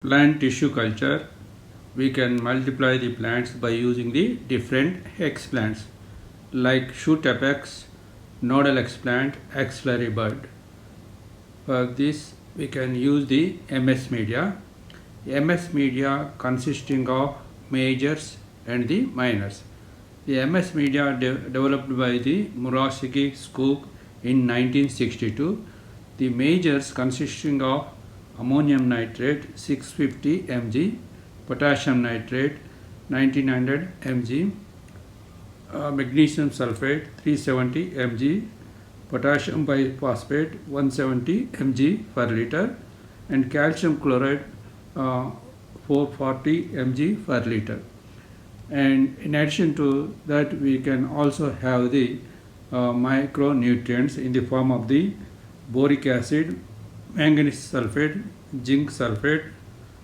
Plant tissue culture, we can multiply the plants by using the different explants like shoot apex, nodal explant, axillary bud. For this we can use the MS media. MS media consisting of majors and the minors. The MS media developed by the Murashige Skoog in 1962. The majors consisting of ammonium nitrate 650 mg, potassium nitrate 1900 mg, magnesium sulfate 370 mg, potassium biphosphate 170 mg per liter, and calcium chloride 440 mg per liter. And in addition to that, we can also have the micronutrients in the form of the boric acid, manganese sulfate, zinc sulfate,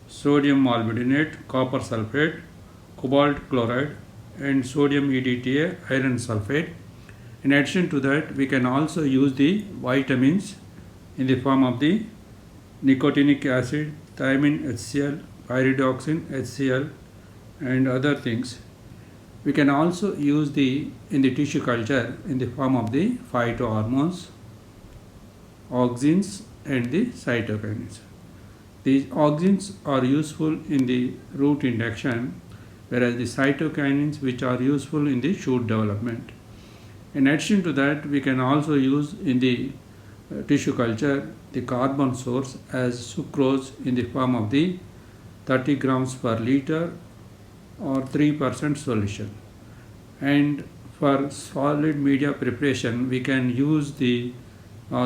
sodium molybdenate, copper sulfate, cobalt chloride, and sodium EDTA, iron sulfate. In addition to that, we can also use the vitamins in the form of the nicotinic acid, thiamine HCl, pyridoxine HCl, and other things. We can also use in the tissue culture in the form of the phytohormones, auxins, and the cytokinins. These auxins are useful in the root induction, whereas the cytokinins which are useful in the shoot development. In addition to that, we can also use in the tissue culture the carbon source as sucrose in the form of the 30 grams per liter or 3% solution. And for solid media preparation, we can use the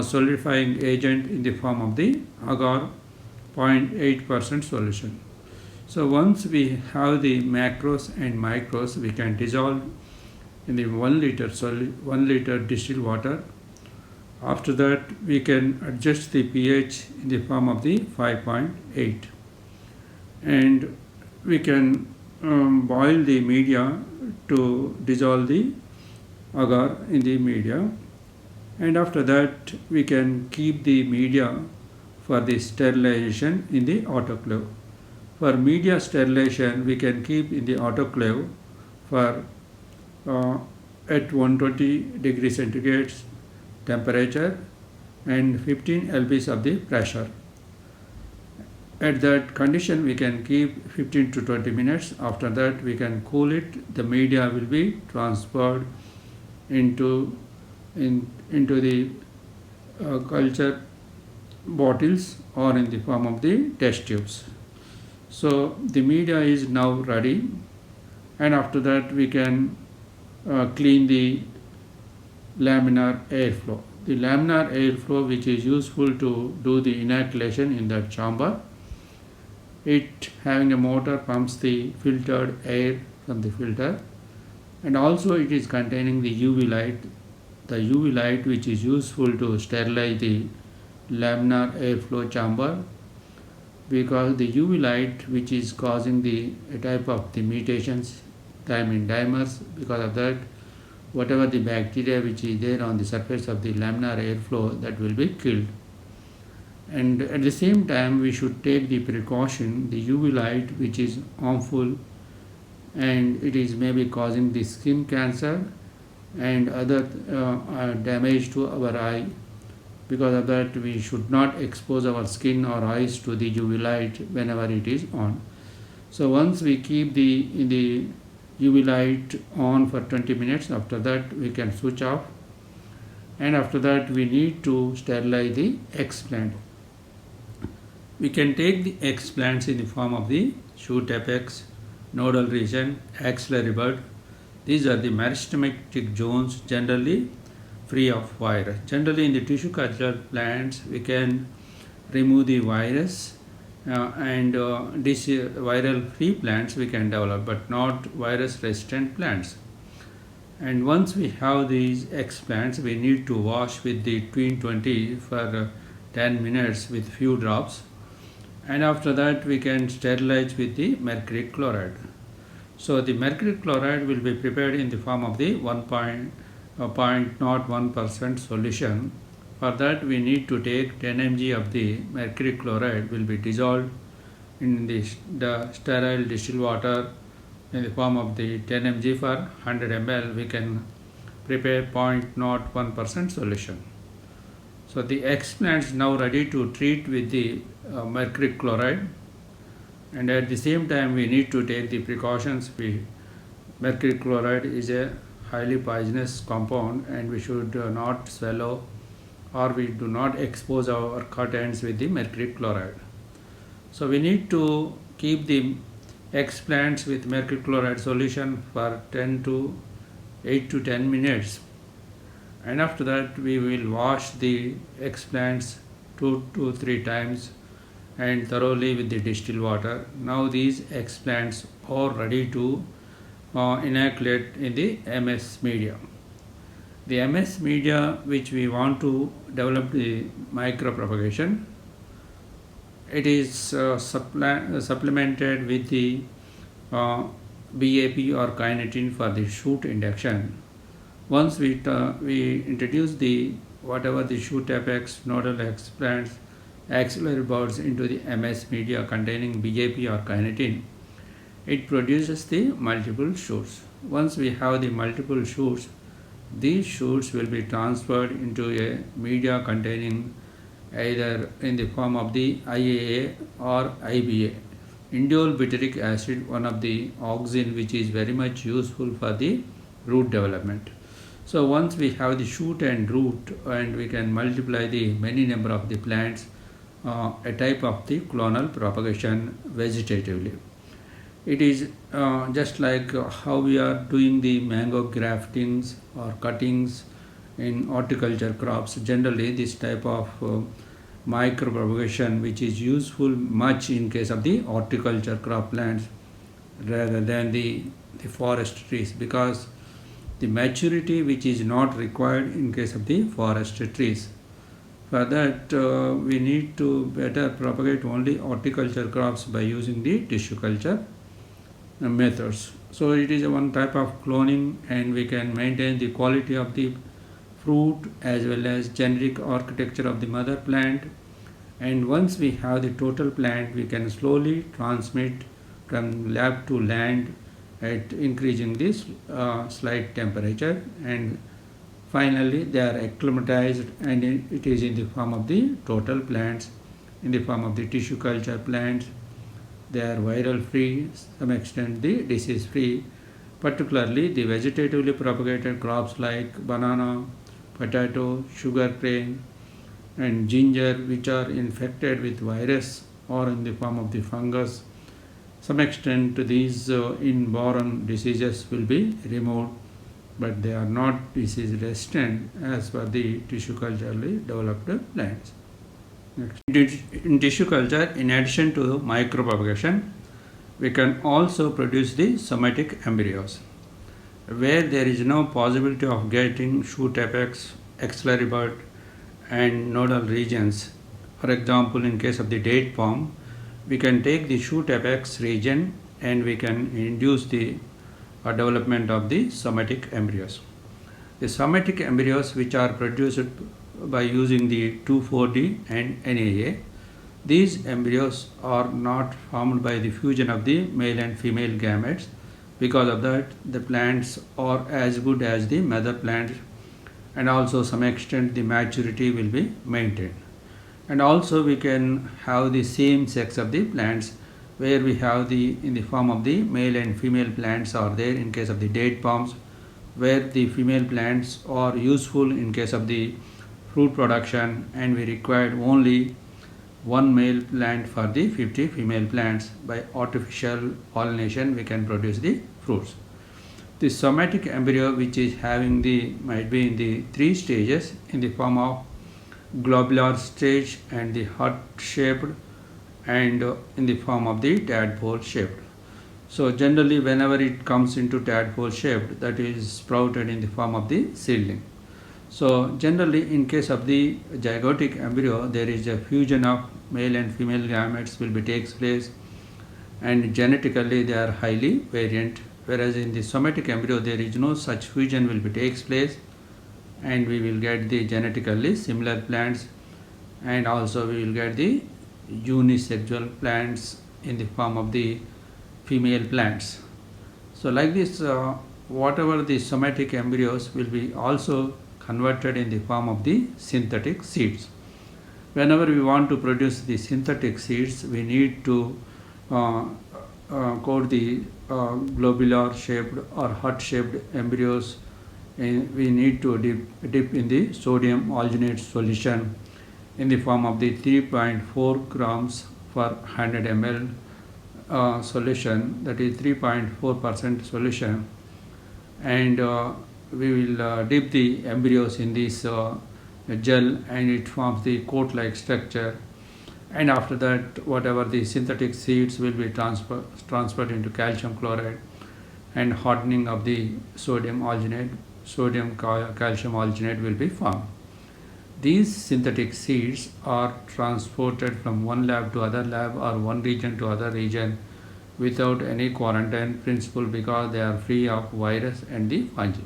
solidifying agent in the form of the agar 0.8% solution. So once we have the macros and micros, we can dissolve in the 1 liter distilled water. After that, we can adjust the pH in the form of the 5.8, and we can boil the media to dissolve the agar in the media. And after that, we can keep the media for the sterilization in the autoclave. For media sterilization, we can keep in the autoclave for at 120 degrees centigrade temperature and 15 lbs of the pressure. At that condition, we can keep 15 to 20 minutes. After that, we can cool it. The media will be transferred into the culture bottles or in the form of the test tubes. So the media is now ready, and after that we can clean the laminar airflow. The laminar airflow, which is useful to do the inoculation in that chamber, it having a motor pumps the filtered air from the filter, and also it is containing the UV light. The UV light which is useful to sterilize the laminar airflow chamber, because the UV light which is causing the type of the mutations, thymine dimers, because of that whatever the bacteria which is there on the surface of the laminar airflow, that will be killed. And at the same time, we should take the precaution, the UV light which is harmful and it is maybe causing the skin cancer and other damage to our eye. Because of that, we should not expose our skin or eyes to the UV light whenever it is on. So once we keep the UV light on for 20 minutes, after that we can switch off, and after that we need to sterilize the explant. We can take the explants in the form of the shoot apex, nodal region, axillary bud. These are the meristematic zones generally free of virus. Generally in the tissue culture plants, we can remove the virus and this viral free plants we can develop, but not virus resistant plants. And once we have these explants, we need to wash with the twin 20 for 10 minutes with few drops, and after that we can sterilize with the mercury chloride. So the mercury chloride will be prepared in the form of the 0.01% solution. For that we need to take 10 mg of the mercury chloride will be dissolved in the sterile distilled water in the form of the 10 mg for 100 ml, we can prepare 0.01% solution. So the explants now ready to treat with the mercury chloride, and at the same time we need to take the precautions. Mercury chloride is a highly poisonous compound, and we should not swallow or we do not expose our cut ends with the mercury chloride. So we need to keep the explants with mercury chloride solution for 8 to 10 minutes, and after that we will wash the explants 2 to 3 times and thoroughly with the distilled water. Now these explants are ready to inoculate in the MS media. The MS media which we want to develop the micropropagation, it is supplemented with the BAP or kinetin for the shoot induction. Once we introduce the whatever the shoot apex, nodal explants, axillary buds into the MS media containing BAP or kinetin, it produces the multiple shoots. Once we have the multiple shoots, these shoots will be transferred into a media containing either in the form of the IAA or IBA, indole butyric acid, one of the auxin which is very much useful for the root development. So once we have the shoot and root, and we can multiply the many number of the plants, a type of the clonal propagation vegetatively. It is just like how we are doing the mango graftings or cuttings in horticulture crops. Generally this type of micropropagation which is useful much in case of the horticulture crop plants rather than the forest trees, because the maturity which is not required in case of the forest trees. For that we need to better propagate only horticulture crops by using the tissue culture methods. So it is one type of cloning, and we can maintain the quality of the fruit as well as genetic architecture of the mother plant. And once we have the total plant, we can slowly transmit from lab to land at increasing this slight temperature, and finally they are acclimatized, and it is in the form of the total plants, in the form of the tissue culture plants. They are viral free, some extent the disease free, particularly the vegetatively propagated crops like banana, potato, sugar cane and ginger, which are infected with virus or in the form of the fungus. Some extent these inborn diseases will be removed, but they are not disease resistant as per the tissue culturally developed plants. Next. In tissue culture, in addition to micropropagation, we can also produce the somatic embryos, where there is no possibility of getting shoot apex, axillary bud and nodal regions. For example, in case of the date palm, we can take the shoot apex region and we can induce the development of the somatic embryos. The somatic embryos which are produced by using the 2,4-D and NAA, these embryos are not formed by the fusion of the male and female gametes. Because of that, the plants are as good as the mother plants, and also some extent the maturity will be maintained. And also we can have the same sex of the plants, where we have the in the form of the male and female plants are there in case of the date palms, where the female plants are useful in case of the fruit production, and we required only one male plant for the 50 female plants. By artificial pollination we can produce the fruits. The somatic embryo, which is having the might be in the 3 stages, in the form of globular stage and the heart shaped, and in the form of the tadpole shaped. So generally whenever it comes into tadpole shaped, that is sprouted in the form of the seedling. So generally in case of the zygotic embryo, there is a fusion of male and female gametes will be takes place, and genetically they are highly variant, whereas in the somatic embryo there is no such fusion will be takes place, and we will get the genetically similar plants, and also we will get the unisexual plants in the form of the female plants. So like this, whatever the somatic embryos will be also converted in the form of the synthetic seeds. Whenever we want to produce the synthetic seeds, we need to uh, coat the globular shaped or heart shaped embryos, and we need to dip in the sodium alginate solution in the form of the 3.4 grams per 100 ml solution, that is 3.4% solution, and we will dip the embryos in this gel, and it forms the coat like structure, and after that whatever the synthetic seeds will be transferred into calcium chloride, and hardening of the sodium alginate, calcium alginate will be formed. These synthetic seeds are transported from one lab to other lab or one region to other region without any quarantine principle, because they are free of virus and the fungi.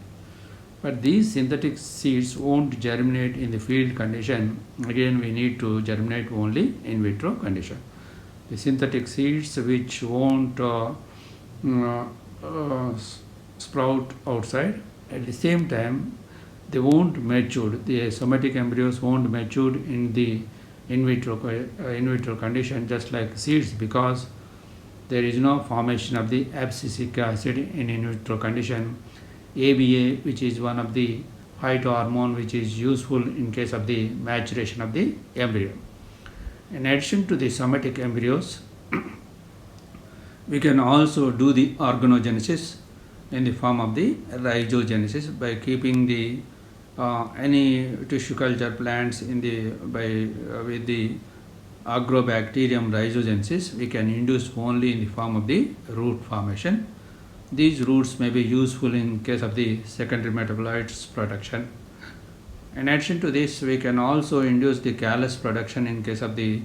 But these synthetic seeds won't germinate in the field condition. Again, we need to germinate only in vitro condition. The synthetic seeds which won't sprout outside, at the same time they won't mature, the somatic embryos won't mature in the in vitro condition just like seeds, because there is no formation of the abscisic acid in vitro condition. ABA, which is one of the phytohormone which is useful in case of the maturation of the embryo. In addition to the somatic embryos, we can also do the organogenesis in the form of the rhizogenesis by keeping the any tissue culture plants in the with the Agrobacterium rhizogenesis. We can induce only in the form of the root formation. These roots may be useful in case of the secondary metabolites production. In addition to this, we can also induce the callus production in case of the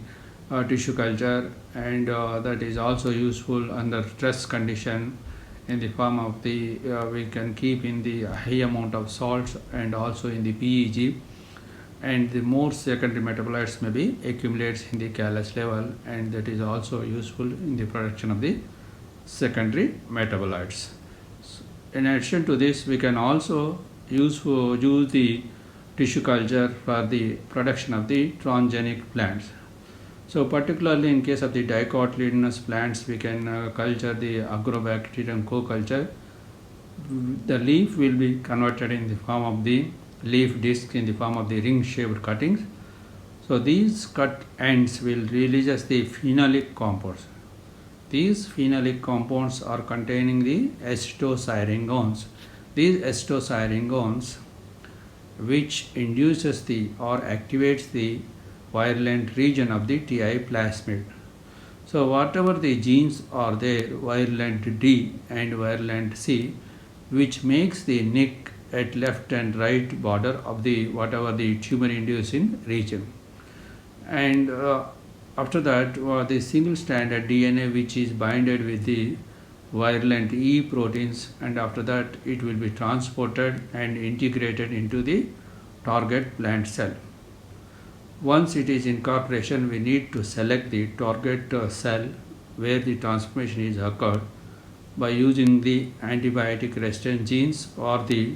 tissue culture, and that is also useful under stress condition in the form of the we can keep in the high amount of salts and also in the PEG, and the more secondary metabolites may be accumulates in the callus level, and that is also useful in the production of the secondary metabolites. In addition to this, we can also use the tissue culture for the production of the transgenic plants. So particularly in case of the dicotyledonous plants, we can culture the Agrobacterium co-culture. The leaf will be converted in the form of the leaf disc in the form of the ring shaped cuttings. So these cut ends will release the phenolic compounds. These phenolic compounds are containing the acetosyringones. These acetosyringones, which induces the or activates the virulent region of the TI plasmid. So whatever the genes are there, virulent D and virulent C, which makes the nick at left and right border of the whatever the tumor inducing region, and after that the single stranded DNA which is binded with the virulent E proteins, and after that it will be transported and integrated into the target plant cell. Once it is incorporation, we need to select the target cell where the transformation is occurred by using the antibiotic resistant genes or the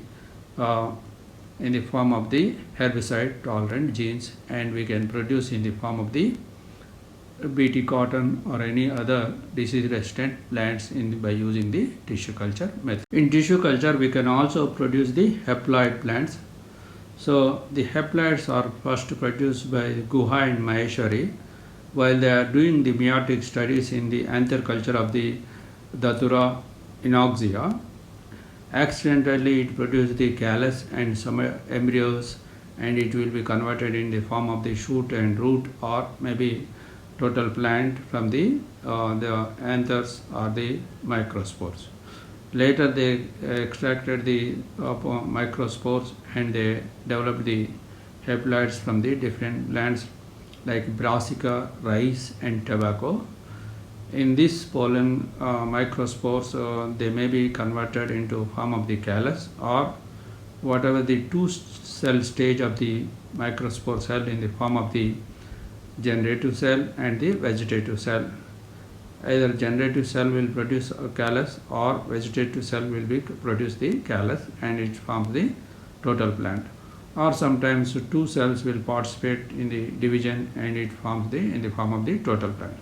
in the form of the herbicide tolerant genes, and we can produce in the form of the Bt cotton or any other disease resistant plants by using the tissue culture method. In tissue culture, we can also produce the haploid plants. So the haploids are first produced by Guha and Maheshwari while they are doing the meiotic studies in the anther culture of the Datura inoxia. Accidentally it produced the callus and some embryos, and it will be converted in the form of the shoot and root or maybe total plant from the anthers or the microspores. Later they extracted the microspores and they developed the haploids from the different plants like brassica, rice and tobacco. In this pollen microspores, they may be converted into form of the callus or whatever the two cell stage of the microspore cell in the form of the generative cell and the vegetative cell. Either generative cell will produce a callus or vegetative cell will be produce the callus and it forms the total plant. Or sometimes two cells will participate in the division and it forms the in the form of the total plant.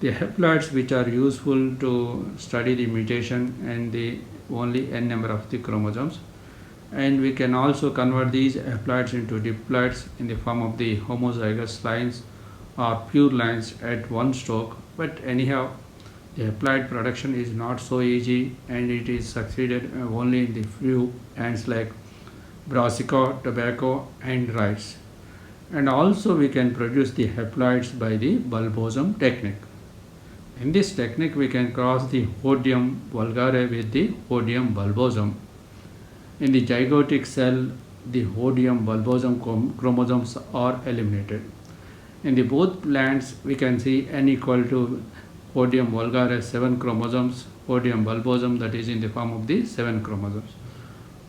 The haploids which are useful to study the mutation and the only n number of the chromosomes, and we can also convert these haploids into diploids in the form of the homozygous lines or pure lines at one stroke. But anyhow, the haploid production is not so easy and it is succeeded only in the few ants like brassica, tobacco and rice. And also we can produce the haploids by the bulbosome technique. In this technique we can cross the Hodium vulgare with the Hodium bulbosum. In the zygotic cell, the Hodium bulbosum chromosomes are eliminated. In the both plants, we can see n equal to Hodium vulgare 7 chromosomes, Hodium bulbosum that is in the form of the 7 chromosomes.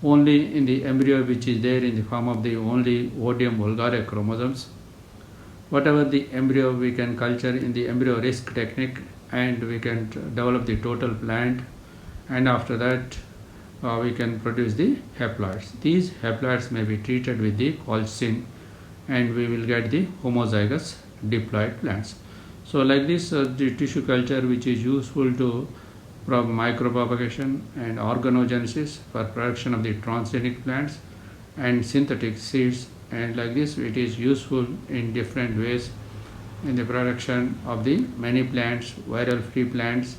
Only in the embryo which is there in the form of the only Hodium vulgare chromosomes. Whatever the embryo we can culture in the embryo risk technique and we can develop the total plant, and after that we can produce the haploids. These haploids may be treated with the colchicine and we will get the homozygous diploid plants. So like this the tissue culture which is useful to micropropagation and organogenesis for production of the transgenic plants and synthetic seeds, and like this it is useful in different ways in the production of the many plants, viral free plants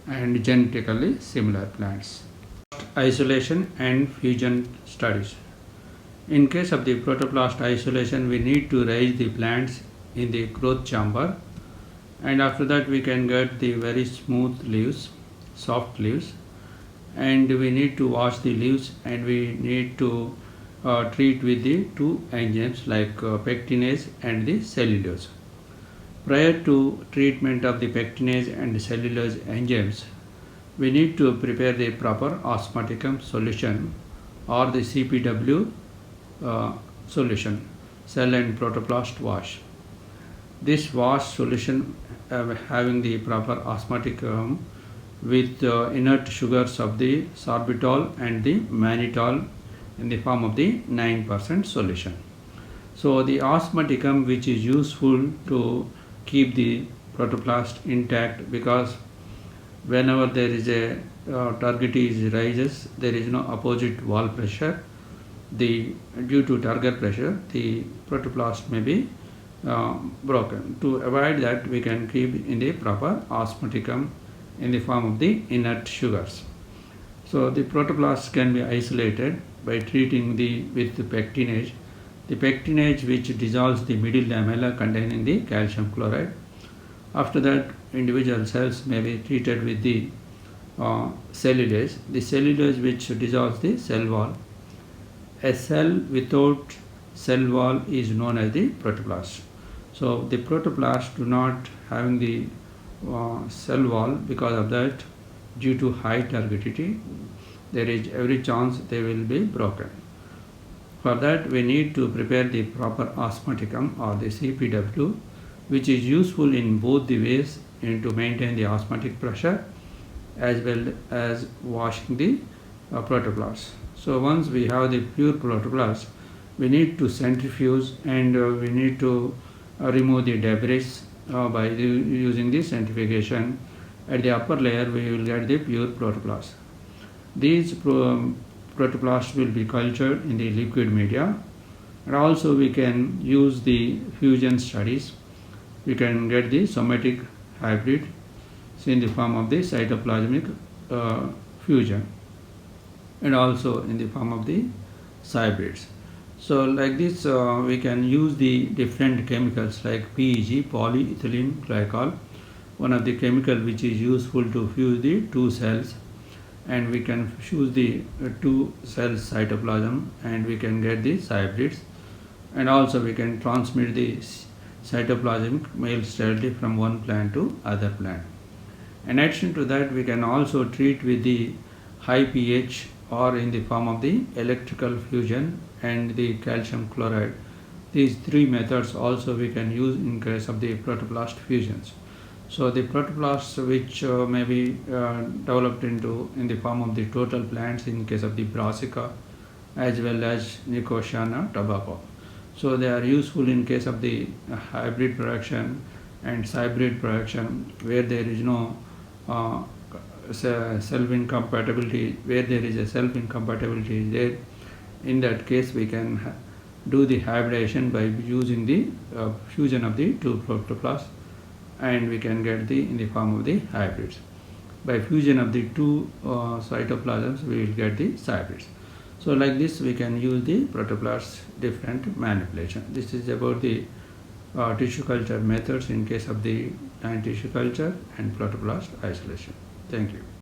and genetically similar plants. Isolation and fusion studies. In case of the protoplast isolation, we need to raise the plants in the growth chamber, and after that we can get the very smooth leaves, soft leaves, and we need to wash the leaves and we need to treat with the two enzymes like pectinase and the cellulose. Prior to treatment of the pectinase and cellulose enzymes, we need to prepare the proper osmoticum solution or the CPW solution, cell and protoplast wash. This wash solution having the proper osmoticum with inert sugars of the sorbitol and the mannitol in the form of the 9% solution. So the osmoticum which is useful to keep the protoplast intact, because whenever there is a target is rises, there is no opposite wall pressure. Due to target pressure, the protoplast may be broken. To avoid that, we can keep in the proper osmoticum in the form of the inert sugars. So the protoplast can be isolated by treating with the pectinase. The pectinase which dissolves the middle lamella containing the calcium chloride. After that, individual cells may be treated with the cellulase. The cellulose which dissolves the cell wall. A cell without cell wall is known as the protoplast. So the protoplast do not having the cell wall, because of that, due to high turgidity, there is every chance they will be broken. For that we need to prepare the proper osmoticum or the CPW, which is useful in both the ways to maintain the osmotic pressure as well as washing the protoplast. So once we have the pure protoplast, we need to centrifuge and we need to remove the debris by using the centrifugation. At the upper layer we will get the pure protoplast. These protoplasts will be cultured in the liquid media, and also we can use the fusion studies. We can get the somatic hybrid in the form of the cytoplasmic fusion, and also in the form of the hybrids. So like this we can use the different chemicals like PEG, polyethylene glycol, one of the chemical which is useful to fuse the two cells, and we can fuse the two cells cytoplasm and we can get the hybrids, and also we can transmit the cytoplasmic male sterility from one plant to other plant. In addition to that, we can also treat with the high pH or in the form of the electrical fusion and the calcium chloride. These three methods also we can use in case of the protoplast fusions. So the protoplasts which may be developed in the form of the total plants in case of the Brassica as well as Nicotiana tobacco. So they are useful in case of the hybrid production and hybrid production where there is no uh, self-incompatibility, where there is a self-incompatibility there. In that case we can do the hybridization by using the fusion of the two protoplasts, and we can get the in the form of the hybrids. By fusion of the two cytoplasms we will get the hybrids. So like this we can use the protoplasts different manipulation. This is about the tissue culture methods in case of the plant tissue culture and protoplast isolation. Thank you.